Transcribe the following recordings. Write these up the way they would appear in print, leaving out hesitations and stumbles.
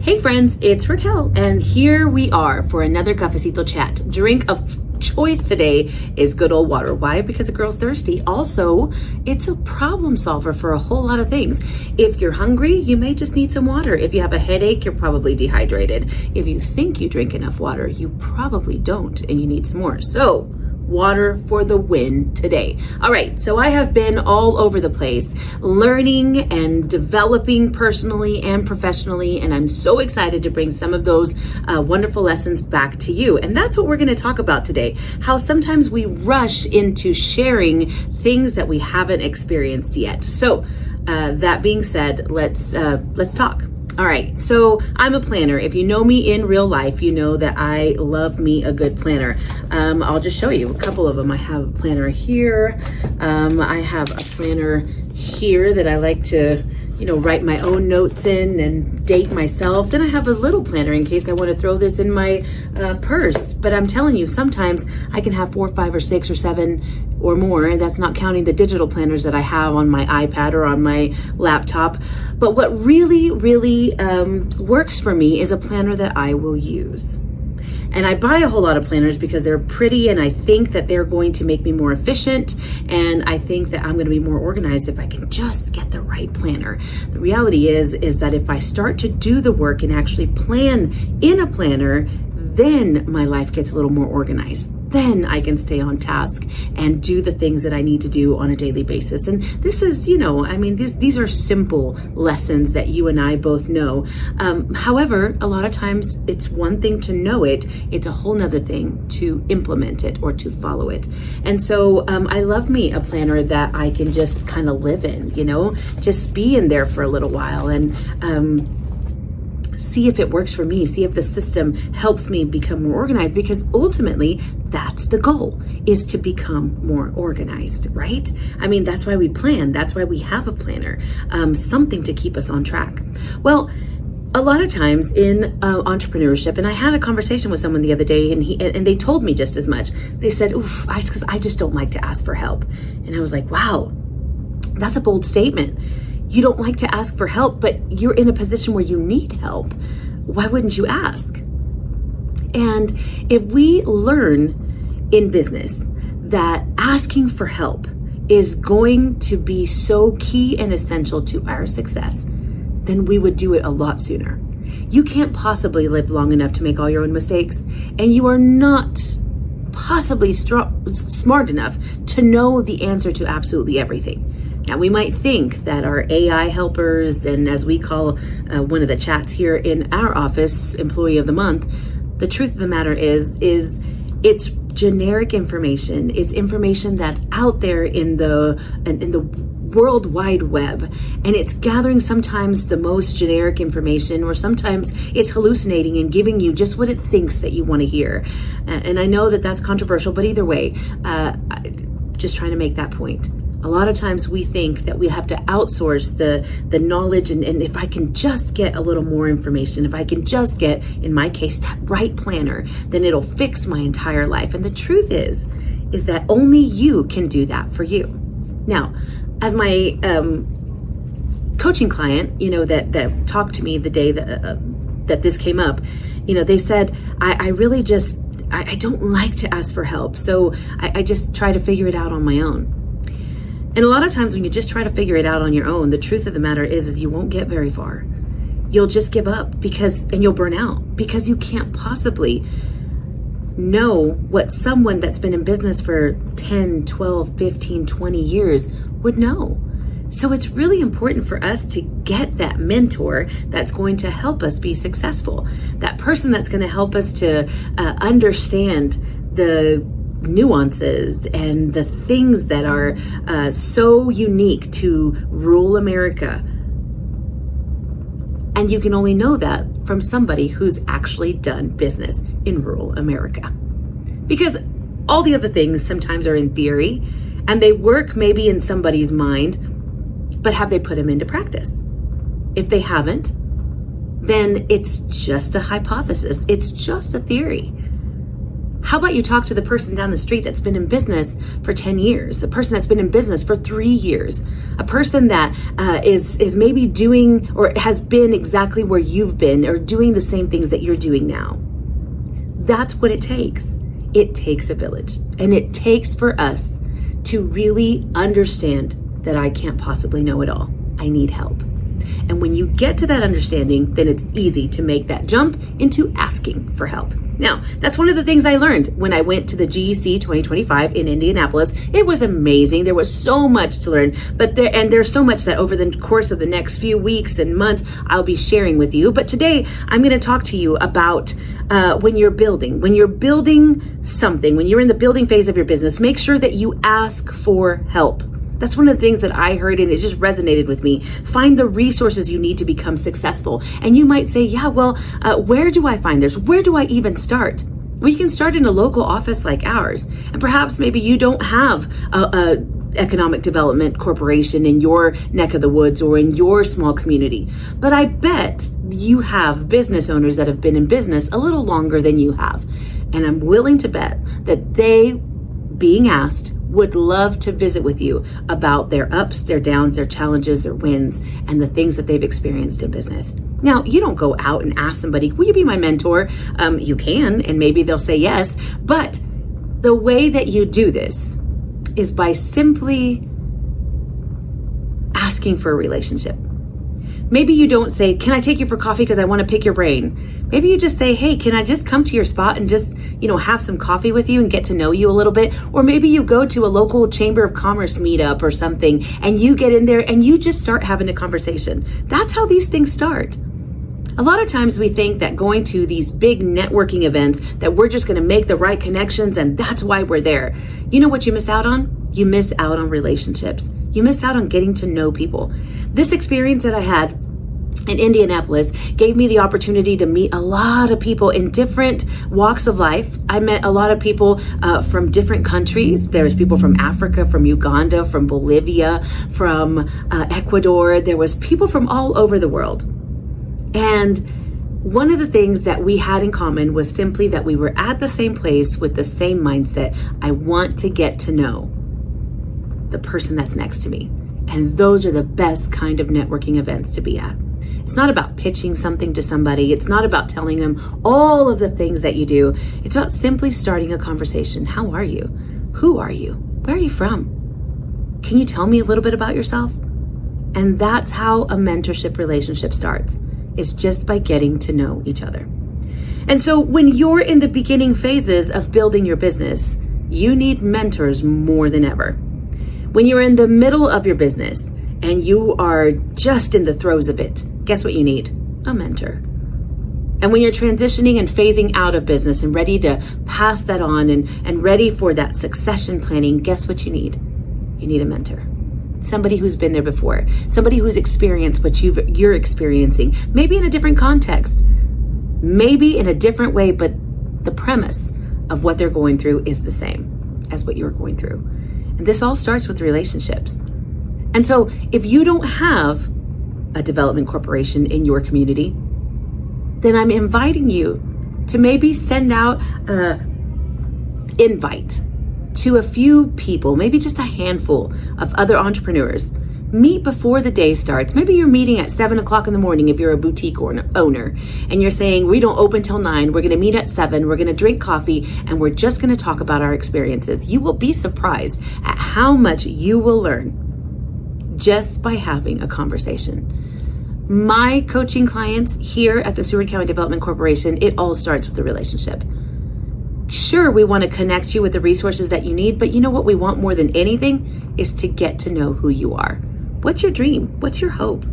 Hey friends, it's Raquel, and here we are for another cafecito chat. Drink of choice today is good old water. Why? Because a girl's thirsty. Also, it's a problem solver for a whole lot of things. If you're hungry, you may just need some water. If you have a headache, you're probably dehydrated. If you think you drink enough water, you probably don't, and you need some more. So, water for the win today. All right, so I have been all over the place learning and developing personally and professionally, and I'm so excited to bring some of those wonderful lessons back to you. And that's what we're going to talk about today, how sometimes we rush into sharing things that we haven't experienced yet. So that being said, let's talk. All right, so I'm a planner. If you know me in real life, you know that I love me a good planner. I'll just show you a couple of them. I have a planner here. I have a planner here that I like to, write my own notes in and date myself. Then I have a little planner in case I want to throw this in my purse. But I'm telling you, sometimes I can have 4, 5, or 6, or 7 or more. And that's not counting the digital planners that I have on my iPad or on my laptop. But what really, really works for me is a planner that I will use. And I buy a whole lot of planners because they're pretty and I think that they're going to make me more efficient. And I think that I'm going to be more organized if I can just get the right planner. The reality is that if I start to do the work and actually plan in a planner, then my life gets a little more organized. Then I can stay on task and do the things that I need to do on a daily basis. And this is, these are simple lessons that you and I both know. However, a lot of times it's one thing to know it. It's a whole nother thing to implement it or to follow it. And so I love me a planner that I can just kind of live in, just be in there for a little while and see if it works for me, see if the system helps me become more organized, because ultimately that's the goal, is to become more organized, right? I mean, that's why we plan. That's why we have a planner, something to keep us on track. Well, a lot of times in entrepreneurship, and I had a conversation with someone the other day and they told me just as much. They said, because I just don't like to ask for help. And I was like, wow, that's a bold statement. You don't like to ask for help, but you're in a position where you need help. Why wouldn't you ask? And if we learn in business that asking for help is going to be so key and essential to our success, then we would do it a lot sooner. You can't possibly live long enough to make all your own mistakes, and you are not possibly smart enough to know the answer to absolutely everything. Now, we might think that our AI helpers, and as we call one of the chats here in our office, Employee of the Month, the truth of the matter is it's generic information. It's information that's out there in the World Wide Web, and it's gathering sometimes the most generic information, or sometimes it's hallucinating and giving you just what it thinks that you want to hear. And I know that that's controversial, but either way, just trying to make that point. A lot of times we think that we have to outsource the knowledge, and if I can just get a little more information, if I can just get, in my case, that right planner, then it'll fix my entire life. And the truth is that only you can do that for you. Now, as my coaching client, that talked to me the day that this came up, they said, I really just, I don't like to ask for help. So I just try to figure it out on my own. And a lot of times when you just try to figure it out on your own, the truth of the matter is you won't get very far. You'll just give up and you'll burn out because you can't possibly know what someone that's been in business for 10, 12, 15, 20 years would know. So it's really important for us to get that mentor that's going to help us be successful. That person that's going to help us to understand the nuances and the things that are so unique to rural America. And you can only know that from somebody who's actually done business in rural America. Because all the other things sometimes are in theory and they work maybe in somebody's mind, but have they put them into practice? If they haven't, then it's just a hypothesis. It's just a theory. How about you talk to the person down the street that's been in business for 10 years, the person that's been in business for 3 years, a person that is maybe doing or has been exactly where you've been or doing the same things that you're doing now. That's what it takes. It takes a village, and it takes for us to really understand that I can't possibly know it all. I need help. And when you get to that understanding, then it's easy to make that jump into asking for help. Now, that's one of the things I learned when I went to the GEC 2025 in Indianapolis. It was amazing. There was so much to learn, there's so much that over the course of the next few weeks and months, I'll be sharing with you. But today, I'm going to talk to you about when you're building something, when you're in the building phase of your business, make sure that you ask for help. That's one of the things that I heard, and it just resonated with me. Find the resources you need to become successful. And you might say, where do I find this? Where do I even start? Well, you can start in a local office like ours. And perhaps maybe you don't have a economic development corporation in your neck of the woods or in your small community. But I bet you have business owners that have been in business a little longer than you have. And I'm willing to bet that they, being asked, would love to visit with you about their ups, their downs, their challenges, their wins, and the things that they've experienced in business. Now, you don't go out and ask somebody, will you be my mentor? You can, and maybe they'll say yes. But the way that you do this is by simply asking for a relationship. Maybe you don't say, can I take you for coffee because I want to pick your brain? Maybe you just say, hey, can I just come to your spot and just, have some coffee with you and get to know you a little bit? Or maybe you go to a local Chamber of Commerce meetup or something and you get in there and you just start having a conversation. That's how these things start. A lot of times we think that going to these big networking events that we're just going to make the right connections and that's why we're there. You know what you miss out on? You miss out on relationships. You miss out on getting to know people. This experience that I had in Indianapolis gave me the opportunity to meet a lot of people in different walks of life. I met a lot of people from different countries. There's people from Africa, from Uganda, from Bolivia, from Ecuador. There was people from all over the world. And one of the things that we had in common was simply that we were at the same place with the same mindset. I want to get to know the person that's next to me. And those are the best kind of networking events to be at. It's not about pitching something to somebody. It's not about telling them all of the things that you do. It's about simply starting a conversation. How are you? Who are you? Where are you from? Can you tell me a little bit about yourself? And that's how a mentorship relationship starts. It's just by getting to know each other. And so when you're in the beginning phases of building your business, you need mentors more than ever. When you're in the middle of your business and you are just in the throes of it, guess what you need? A mentor. And when you're transitioning and phasing out of business and ready to pass that on and ready for that succession planning, guess what you need? You need a mentor. Somebody who's been there before, somebody who's experienced what you're experiencing, maybe in a different context, maybe in a different way, but the premise of what they're going through is the same as what you're going through. And this all starts with relationships. And so if you don't have a development corporation in your community, then I'm inviting you to maybe send out an invite to a few people, maybe just a handful of other entrepreneurs. Meet before the day starts. Maybe you're meeting at 7 o'clock in the morning if you're a boutique owner, and you're saying, we don't open till 9. We're going to meet at 7. We're going to drink coffee, and we're just going to talk about our experiences. You will be surprised at how much you will learn just by having a conversation. My coaching clients here at the Seward County Development Corporation, it all starts with a relationship. Sure, we want to connect you with the resources that you need, but you know what we want more than anything is to get to know who you are. What's your dream? What's your hope?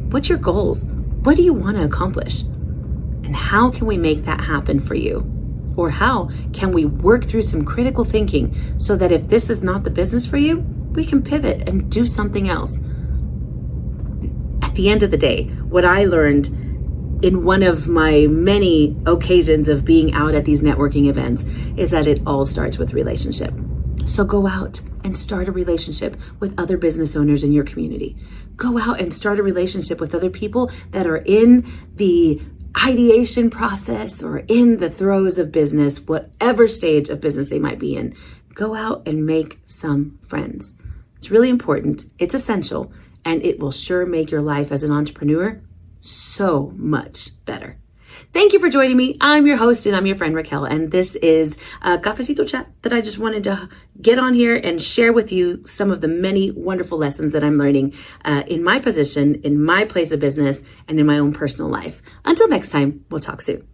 What's your goals? What do you want to accomplish? And how can we make that happen for you? Or how can we work through some critical thinking so that if this is not the business for you, we can pivot and do something else? At the end of the day, what I learned in one of my many occasions of being out at these networking events is that it all starts with relationship. So go out and start a relationship with other business owners in your community. Go out and start a relationship with other people that are in the ideation process or in the throes of business, whatever stage of business they might be in, go out and make some friends. It's really important. It's essential, and it will sure make your life as an entrepreneur so much better. Thank you for joining me. I'm your host and I'm your friend Raquel, and this is a Cafecito Chat that I just wanted to get on here and share with you some of the many wonderful lessons that I'm learning in my position, in my place of business, and in my own personal life. Until next time, we'll talk soon.